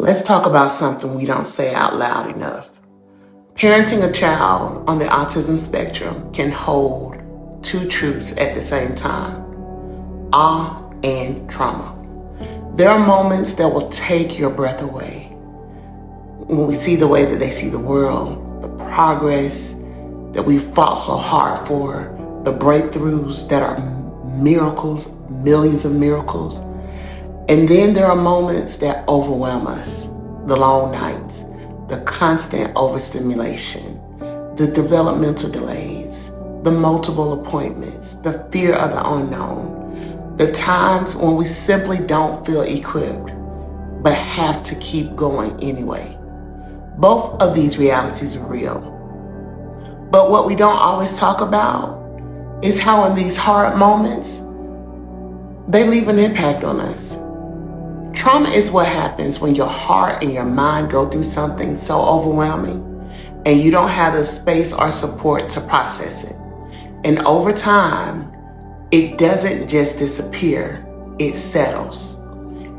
Let's talk about something we don't say out loud enough. Parenting a child on the autism spectrum can hold two truths at the same time: awe and trauma. There are moments that will take your breath away. When we see the way that they see the world, the progress that we fought so hard for, the breakthroughs that are miracles, millions of miracles. And then there are moments that overwhelm us: the long nights, the constant overstimulation, the developmental delays, the multiple appointments, the fear of the unknown, the times when we simply don't feel equipped, but have to keep going anyway. Both of these realities are real. But what we don't always talk about is how in these hard moments, they leave an impact on us. Trauma is what happens when your heart and your mind go through something so overwhelming and you don't have the space or support to process it. And over time, it doesn't just disappear, it settles.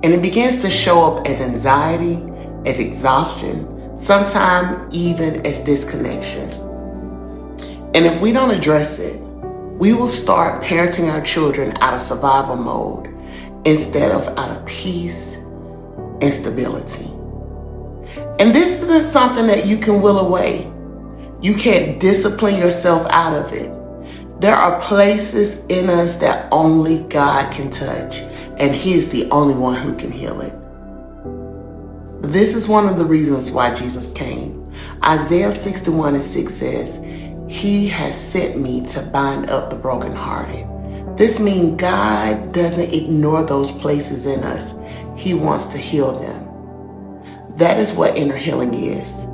And it begins to show up as anxiety, as exhaustion, sometimes even as disconnection. And if we don't address it, we will start parenting our children out of survival mode instead of out of peace and stability. And this isn't something that you can will away. You can't discipline yourself out of it. There are places in us that only God can touch, and He is the only one who can heal it. This is one of the reasons why Jesus came. Isaiah 61:6 says, "He has sent me to bind up the brokenhearted." This means God doesn't ignore those places in us. He wants to heal them. That is what inner healing is.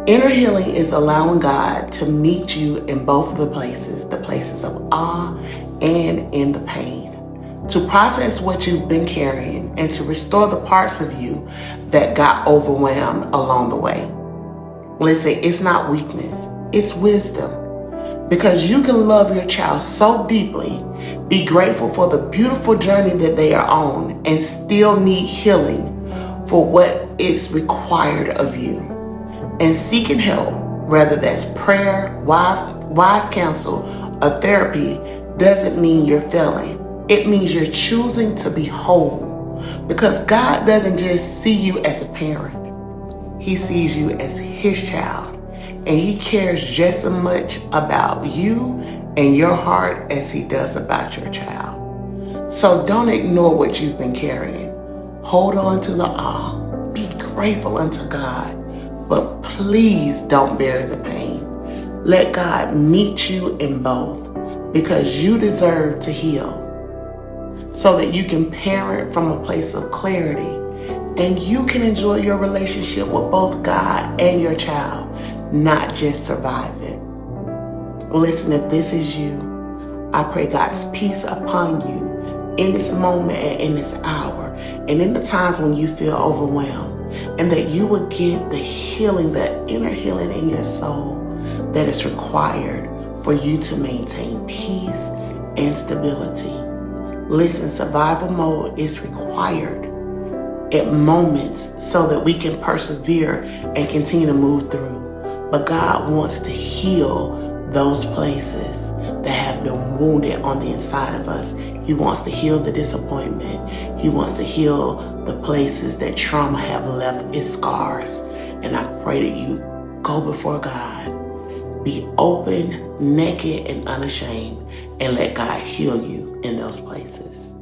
Inner healing is allowing God to meet you in both of the places of awe and in the pain, to process what you've been carrying and to restore the parts of you that got overwhelmed along the way. Listen, it's not weakness, it's wisdom. Because you can love your child so deeply, be grateful for the beautiful journey that they are on, and still need healing for what is required of you. And seeking help, whether that's prayer, wise counsel, or therapy, doesn't mean you're failing. It means you're choosing to be whole. Because God doesn't just see you as a parent. He sees you as His child. And He cares just as much about you and your heart as He does about your child. So don't ignore what you've been carrying. Hold on to the awe. Be grateful unto God. But please don't bury the pain. Let God meet you in both, because you deserve to heal, so that you can parent from a place of clarity and you can enjoy your relationship with both God and your child, not just survive it. Listen, if this is you, I pray God's peace upon you in this moment and in this hour and in the times when you feel overwhelmed, and that you will get the healing, the inner healing in your soul that is required for you to maintain peace and stability. Listen, survival mode is required at moments so that we can persevere and continue to move through. But God wants to heal those places that have been wounded on the inside of us. He wants to heal the disappointment. He wants to heal the places that trauma have left its scars. And I pray that you go before God, be open, naked, and unashamed, and let God heal you in those places.